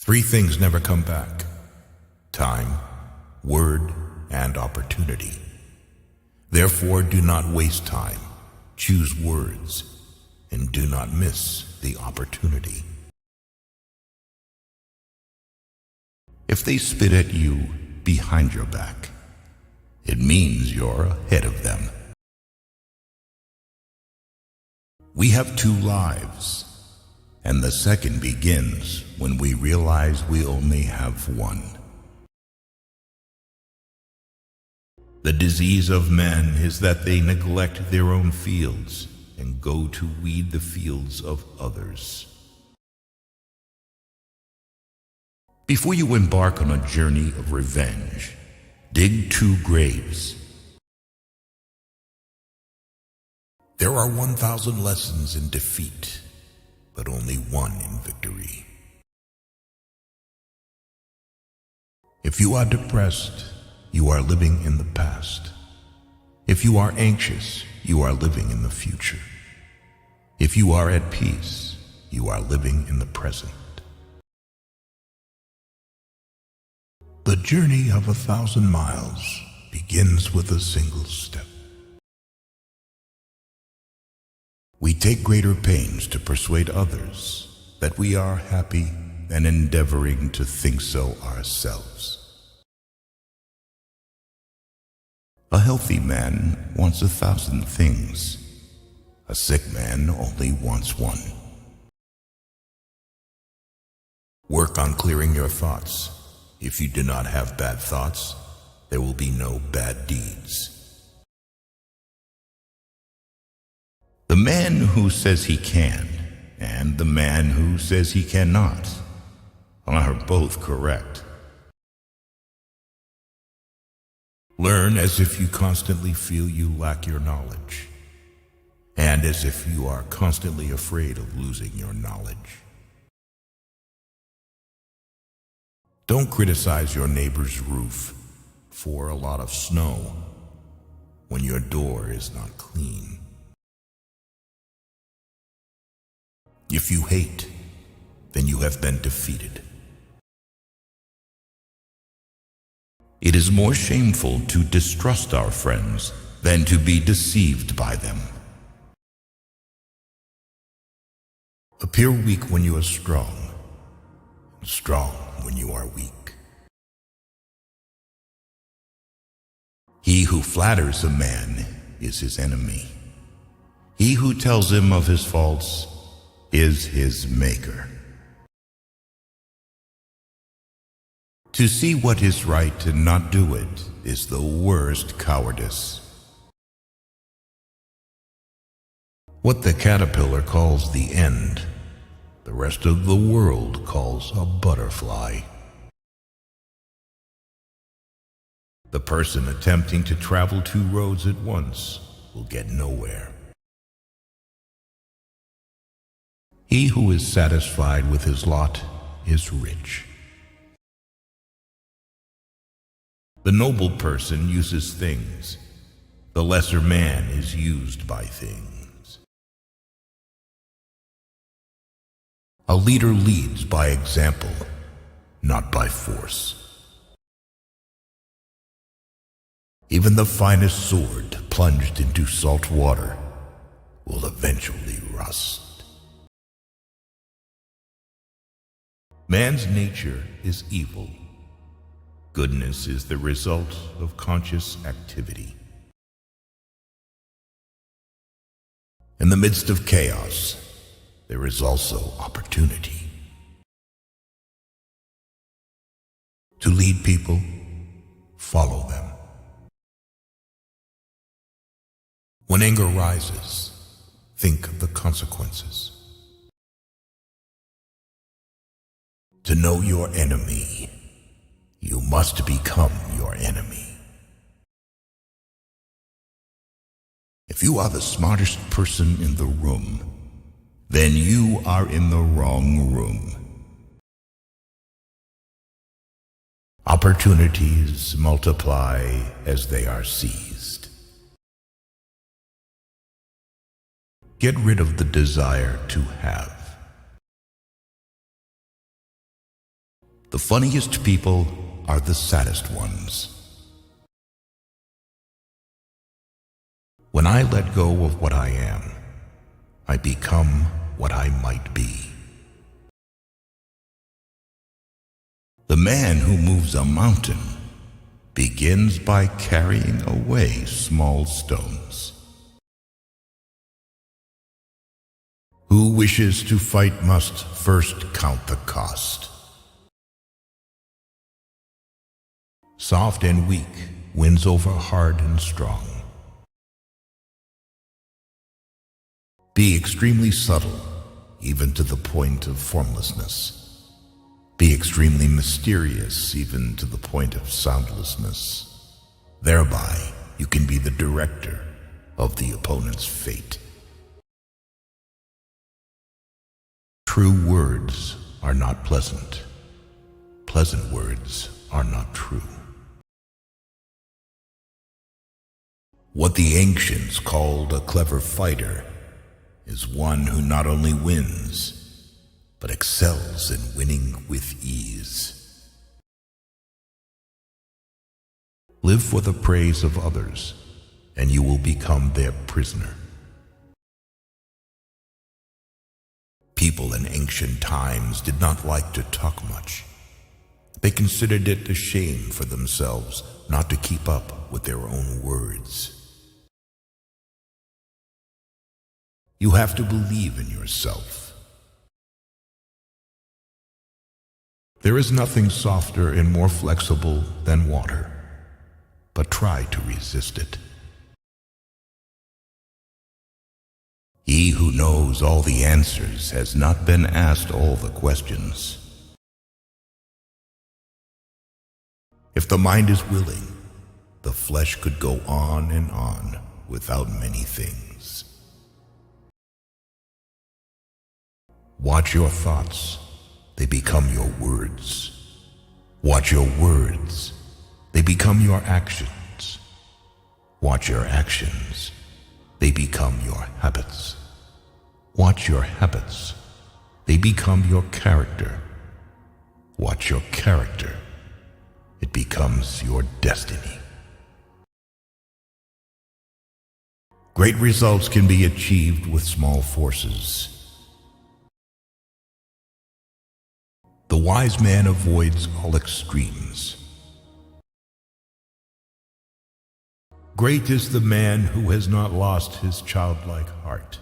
Three things never come back: time, word, and opportunity. Therefore, do not waste time. Choose words, and do not miss the opportunity. If they spit at you behind your back, it means you're ahead of them. We have two lives, and the second begins when we realize we only have one. The disease of men is that they neglect their own fields and go to weed the fields of others. Before you embark on a journey of revenge, dig 2 graves. There are 1,000 lessons in defeat, but only one in victory. If you are depressed, you are living in the past. If you are anxious, you are living in the future. If you are at peace, you are living in the present. The journey of 1,000 miles begins with a single step. We take greater pains to persuade others that we are happy than endeavoring to think so ourselves. A healthy man wants 1,000 things. A sick man only wants one. Work on clearing your thoughts. If you do not have bad thoughts, there will be no bad deeds. The man who says he can and the man who says he cannot are both correct. Learn as if you constantly feel you lack your knowledge, and as if you are constantly afraid of losing your knowledge. Don't criticize your neighbor's roof for a lot of snow when your door is not clean. If you hate, then you have been defeated. It is more shameful to distrust our friends than to be deceived by them. Appear weak when you are strong, and strong when you are weak. He who flatters a man is his enemy. He who tells him of his faults is his maker. To see what is right and not do it is the worst cowardice. What the caterpillar calls the end, the rest of the world calls a butterfly. The person attempting to travel 2 roads at once will get nowhere. He who is satisfied with his lot is rich. The noble person uses things. The lesser man is used by things. A leader leads by example, not by force. Even the finest sword plunged into salt water will eventually rust. Man's nature is evil. Goodness is the result of conscious activity. In the midst of chaos, there is also opportunity. To lead people, follow them. When anger rises, think of the consequences. To know your enemy, you must become your enemy. If you are the smartest person in the room, then you are in the wrong room. Opportunities multiply as they are seized. Get rid of the desire to have. The funniest people are the saddest ones. When I let go of what I am, I become what I might be. The man who moves a mountain begins by carrying away small stones. Who wishes to fight must first count the cost. Soft and weak wins over hard and strong. Be extremely subtle, even to the point of formlessness. Be extremely mysterious, even to the point of soundlessness. Thereby, you can be the director of the opponent's fate. True words are not pleasant. Pleasant words are not true. What the ancients called a clever fighter is one who not only wins, but excels in winning with ease. Live for the praise of others, and you will become their prisoner. People in ancient times did not like to talk much. They considered it a shame for themselves not to keep up with their own words. You have to believe in yourself. There is nothing softer and more flexible than water, but try to resist it. He who knows all the answers has not been asked all the questions. If the mind is willing, the flesh could go on and on without many things. Watch your thoughts, they become your words. Watch your words, they become your actions. Watch your actions, they become your habits. Watch your habits, they become your character. Watch your character, it becomes your destiny. Great results can be achieved with small forces. The wise man avoids all extremes. Great is the man who has not lost his childlike heart.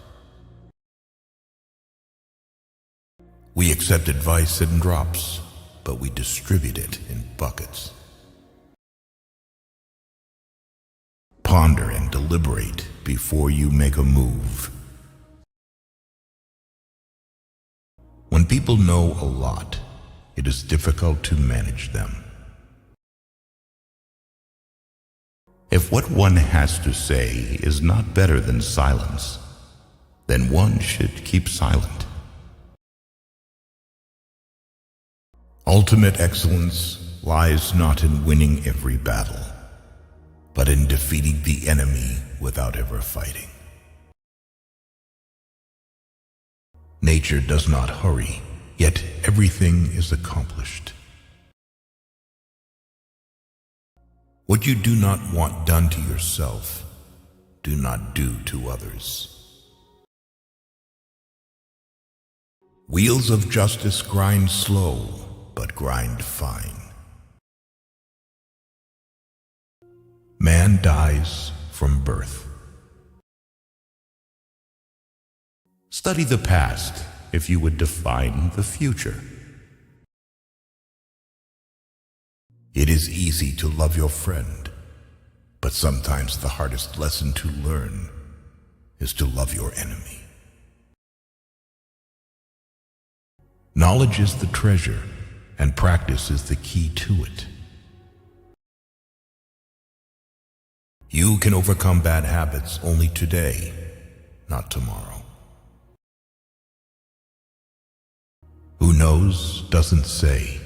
We accept advice in drops, but we distribute it in buckets. Ponder and deliberate before you make a move. When people know a lot, it is difficult to manage them. If what one has to say is not better than silence, then one should keep silent. Ultimate excellence lies not in winning every battle, but in defeating the enemy without ever fighting. Nature does not hurry, yet everything is accomplished. What you do not want done to yourself, do not do to others. Wheels of justice grind slow, but grind fine. Man dies from birth. Study the past if you would define the future. It is easy to love your friend, but sometimes the hardest lesson to learn is to love your enemy. Knowledge is the treasure, and practice is the key to it. You can overcome bad habits only today, not tomorrow. Who knows doesn't say.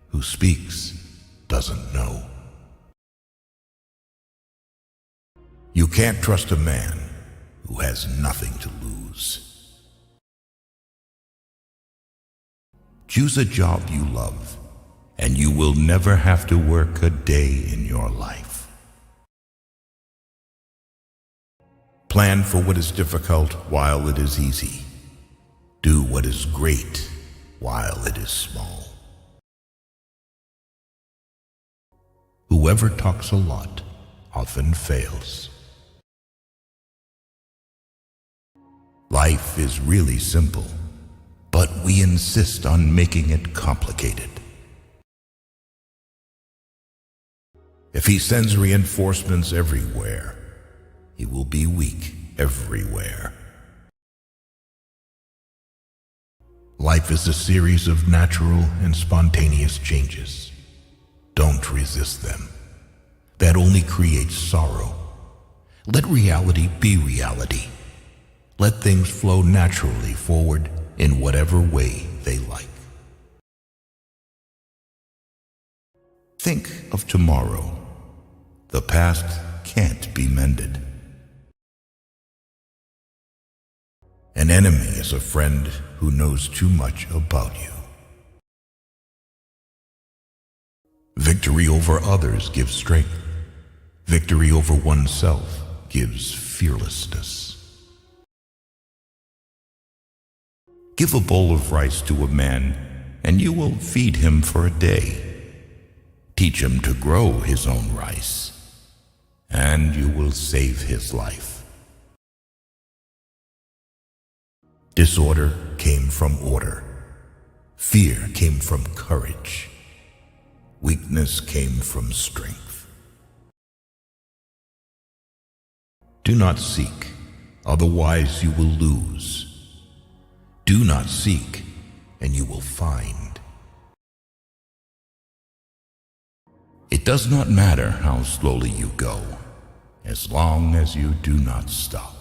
Who speaks doesn't know. You can't trust a man who has nothing to lose. Choose a job you love and you will never have to work a day in your life. Plan for what is difficult while it is easy. Do what is great while it is small. Whoever talks a lot often fails. Life is really simple, but we insist on making it complicated. If he sends reinforcements everywhere, he will be weak everywhere. Life is a series of natural and spontaneous changes. Don't resist them. That only creates sorrow. Let reality be reality. Let things flow naturally forward in whatever way they like. Think of tomorrow. The past can't be mended. An enemy is a friend who knows too much about you. Victory over others gives strength. Victory over oneself gives fearlessness. Give a bowl of rice to a man, and you will feed him for a day. Teach him to grow his own rice, and you will save his life. Disorder came from order. Fear came from courage. Weakness came from strength. Do not seek, otherwise you will lose. Do not seek, and you will find. It does not matter how slowly you go, as long as you do not stop.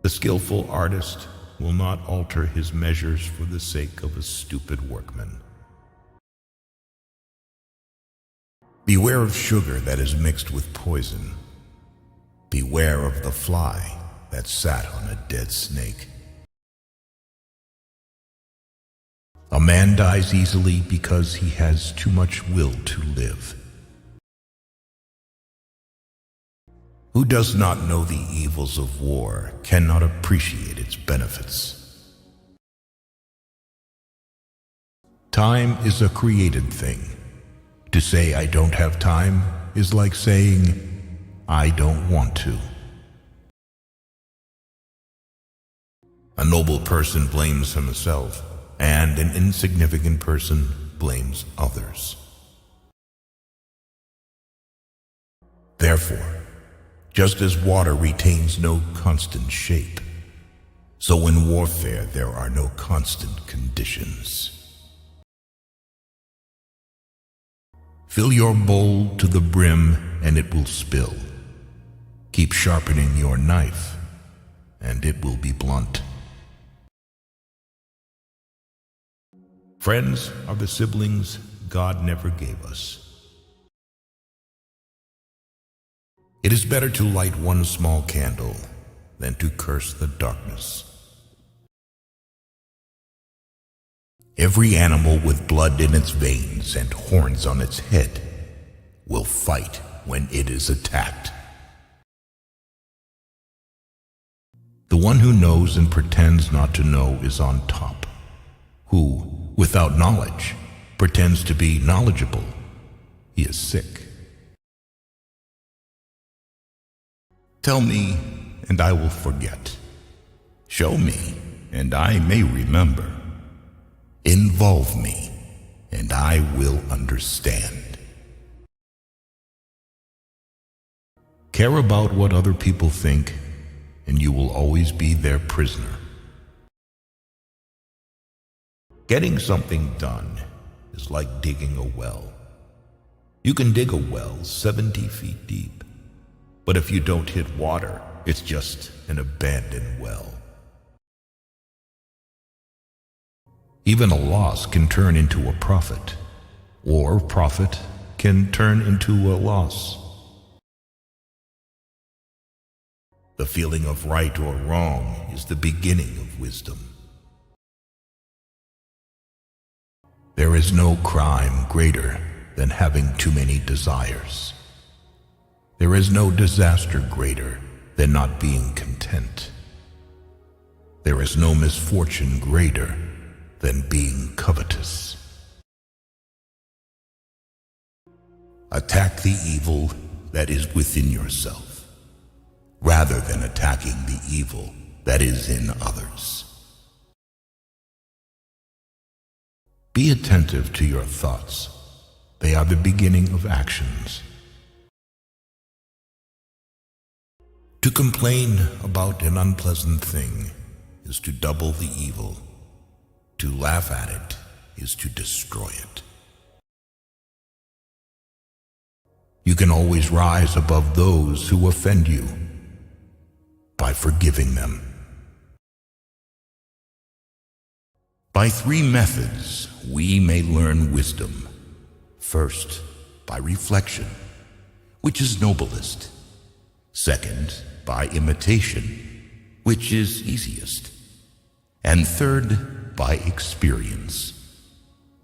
The skillful artist will not alter his measures for the sake of a stupid workman. Beware of sugar that is mixed with poison. Beware of the fly that sat on a dead snake. A man dies easily because he has too much will to live. Who does not know the evils of war cannot appreciate its benefits. Time is a created thing. To say I don't have time is like saying I don't want to. A noble person blames himself, and an insignificant person blames others. Therefore, just as water retains no constant shape, so in warfare there are no constant conditions. Fill your bowl to the brim and it will spill. Keep sharpening your knife and it will be blunt. Friends are the siblings God never gave us. It is better to light one small candle than to curse the darkness. Every animal with blood in its veins and horns on its head will fight when it is attacked. The one who knows and pretends not to know is on top. Who, without knowledge, pretends to be knowledgeable, he is sick. Tell me, and I will forget. Show me, and I may remember. Involve me, and I will understand. Care about what other people think, and you will always be their prisoner. Getting something done is like digging a well. You can dig a well 70 feet deep, but if you don't hit water, it's just an abandoned well. Even a loss can turn into a profit, or profit can turn into a loss. The feeling of right or wrong is the beginning of wisdom. There is no crime greater than having too many desires. There is no disaster greater than not being content. There is no misfortune greater than being covetous. Attack the evil that is within yourself, rather than attacking the evil that is in others. Be attentive to your thoughts. They are the beginning of actions. To complain about an unpleasant thing is to double the evil. To laugh at it is to destroy it. You can always rise above those who offend you by forgiving them. By 3 methods, we may learn wisdom. First, by reflection, which is noblest. Second, by imitation, which is easiest. And third, by experience,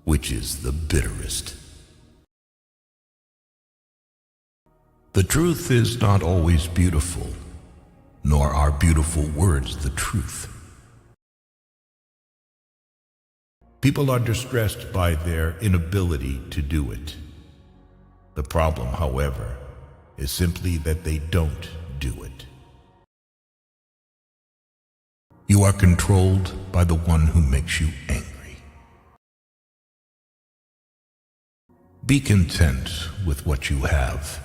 which is the bitterest. The truth is not always beautiful, nor are beautiful words the truth. People are distressed by their inability to do it. The problem, however, is simply that they don't do it. You are controlled by the one who makes you angry. Be content with what you have.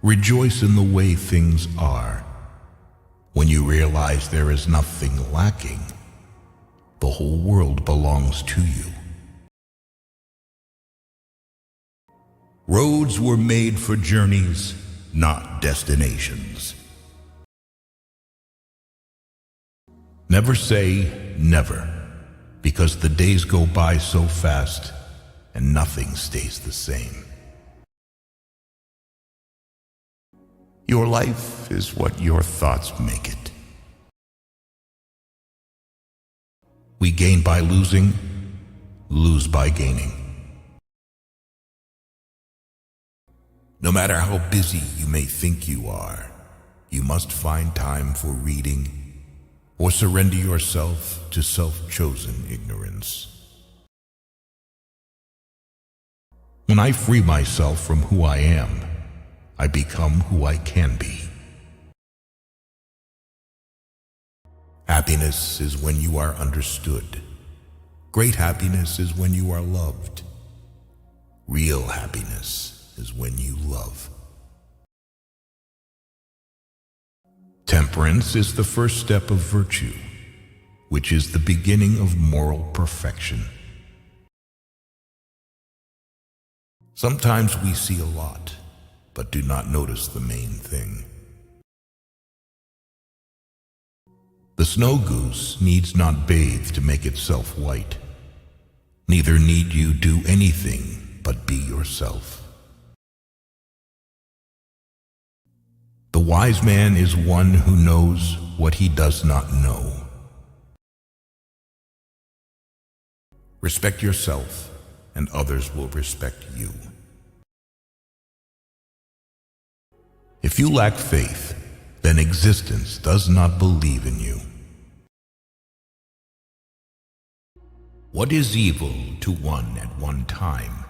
Rejoice in the way things are. When you realize there is nothing lacking, the whole world belongs to you. Roads were made for journeys, not destinations. Never say never, because the days go by so fast and nothing stays the same. Your life is what your thoughts make it. We gain by losing, lose by gaining. No matter how busy you may think you are, you must find time for reading or surrender yourself to self-chosen ignorance. When I free myself from who I am, I become who I can be. Happiness is when you are understood. Great happiness is when you are loved. Real happiness is when you love. Temperance is the first step of virtue, which is the beginning of moral perfection. Sometimes we see a lot, but do not notice the main thing. The snow goose needs not bathe to make itself white. Neither need you do anything but be yourself. The wise man is one who knows what he does not know. Respect yourself, and others will respect you. If you lack faith, then existence does not believe in you. What is evil to one at one time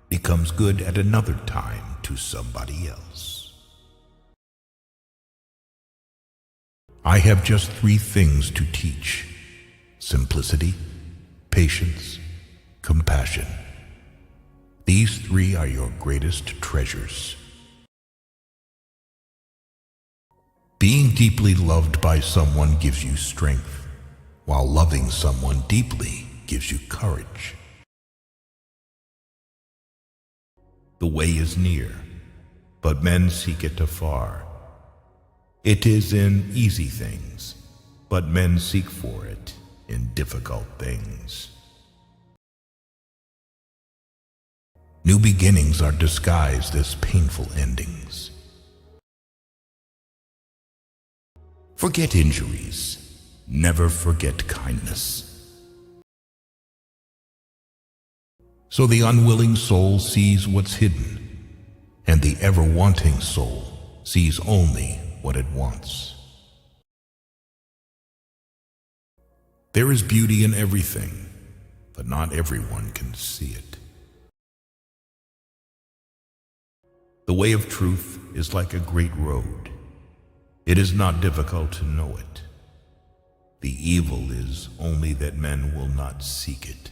becomes good at another time to somebody else. I have just 3 things to teach: simplicity, patience, compassion. These 3 are your greatest treasures. Being deeply loved by someone gives you strength, while loving someone deeply gives you courage. The way is near, but men seek it afar. It is in easy things, but men seek for it in difficult things. New beginnings are disguised as painful endings. Forget injuries. Never forget kindness. So the unwilling soul sees what's hidden, and the ever-wanting soul sees only what it wants. There is beauty in everything, but not everyone can see it. The way of truth is like a great road. It is not difficult to know it. The evil is only that men will not seek it.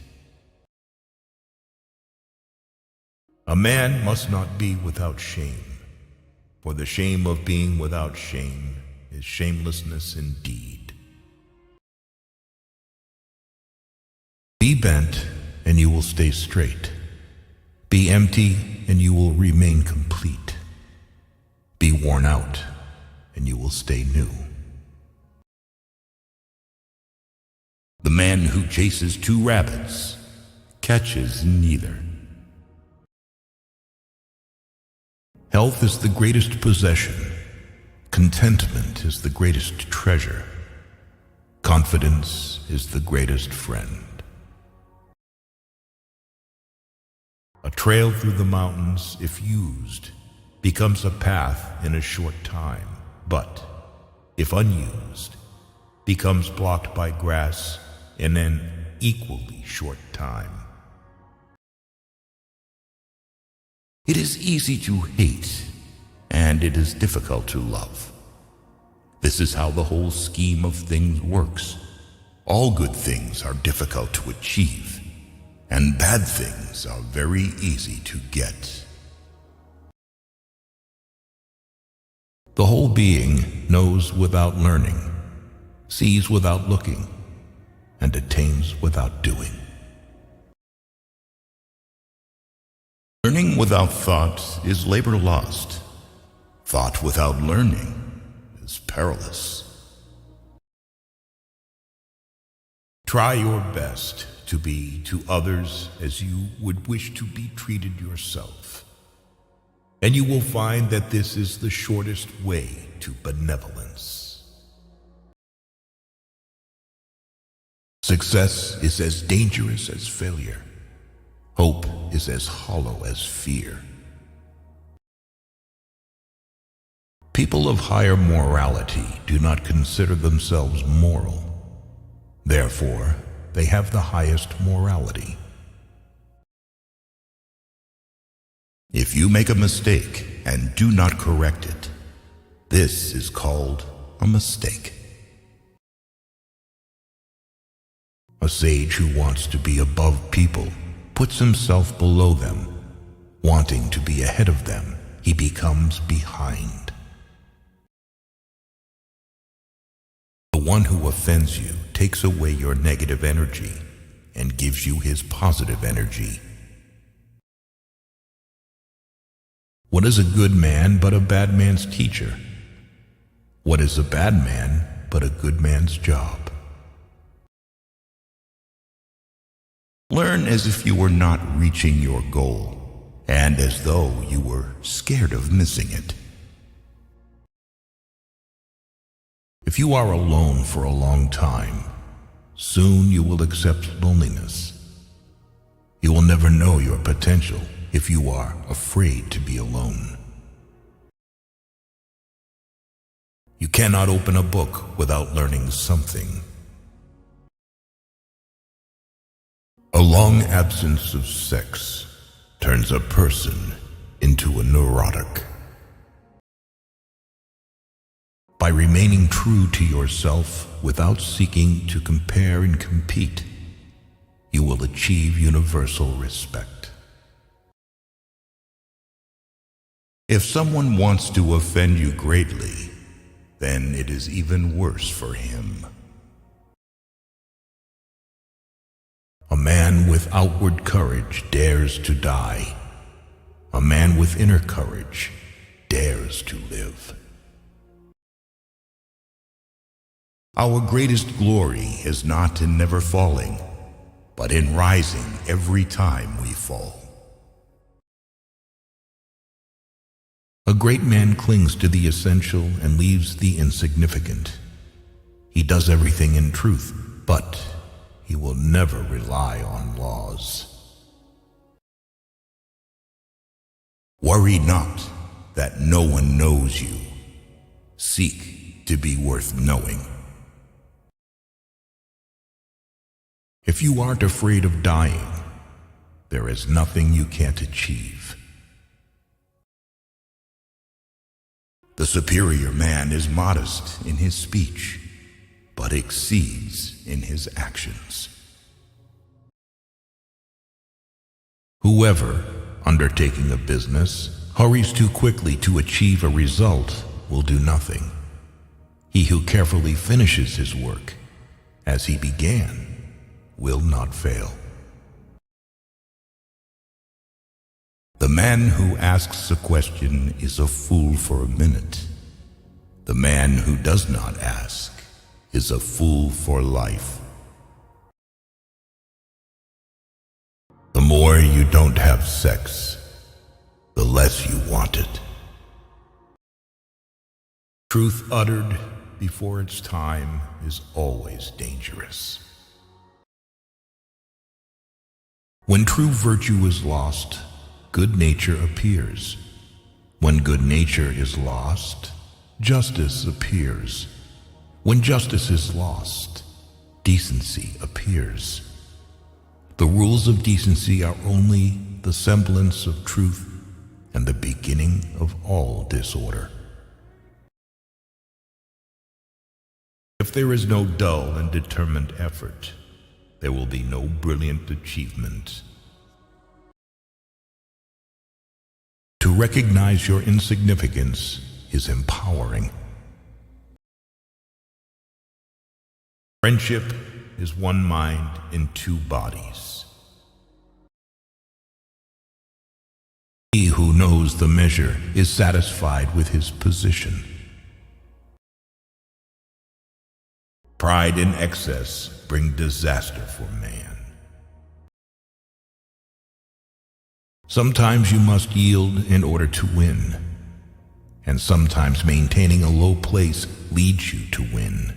A man must not be without shame, for the shame of being without shame is shamelessness indeed. Be bent, and you will stay straight. Be empty, and you will remain complete. Be worn out, and you will stay new. The man who chases two rabbits catches neither. Health is the greatest possession. Contentment is the greatest treasure. Confidence is the greatest friend. A trail through the mountains, if used, becomes a path in a short time, but, if unused, becomes blocked by grass in an equally short time. It is easy to hate, and it is difficult to love. This is how the whole scheme of things works. All good things are difficult to achieve, and bad things are very easy to get. The whole being knows without learning, sees without looking, and attains without doing. Learning without thought is labor lost. Thought without learning is perilous. Try your best to be to others as you would wish to be treated yourself, and you will find that this is the shortest way to benevolence. Success is as dangerous as failure. Hope is as hollow as fear. People of higher morality do not consider themselves moral. Therefore, they have the highest morality. If you make a mistake and do not correct it, this is called a mistake. A sage who wants to be above people puts himself below them. Wanting to be ahead of them, he becomes behind. The one who offends you takes away your negative energy and gives you his positive energy. What is a good man but a bad man's teacher? What is a bad man but a good man's job? Learn as if you were not reaching your goal, and as though you were scared of missing it. If you are alone for a long time, soon you will accept loneliness. You will never know your potential if you are afraid to be alone. You cannot open a book without learning something. A long absence of sex turns a person into a neurotic. By remaining true to yourself without seeking to compare and compete, you will achieve universal respect. If someone wants to offend you greatly, then it is even worse for him. A man with outward courage dares to die. A man with inner courage dares to live. Our greatest glory is not in never falling, but in rising every time we fall. A great man clings to the essential and leaves the insignificant. He does everything in truth, but he will never rely on laws. Worry not that no one knows you. Seek to be worth knowing. If you aren't afraid of dying, there is nothing you can't achieve. The superior man is modest in his speech, but exceeds in his actions. Whoever, undertaking a business, hurries too quickly to achieve a result will do nothing. He who carefully finishes his work, as he began, will not fail. The man who asks a question is a fool for a minute. The man who does not ask is a fool for life. The more you don't have sex, the less you want it. Truth uttered before its time is always dangerous. When true virtue is lost, good nature appears. When good nature is lost, justice appears. When justice is lost, decency appears. The rules of decency are only the semblance of truth and the beginning of all disorder. If there is no dull and determined effort, there will be no brilliant achievement. To recognize your insignificance is empowering. Friendship is one mind in two bodies. He who knows the measure is satisfied with his position. Pride and excess bring disaster for man. Sometimes you must yield in order to win, and sometimes maintaining a low place leads you to win.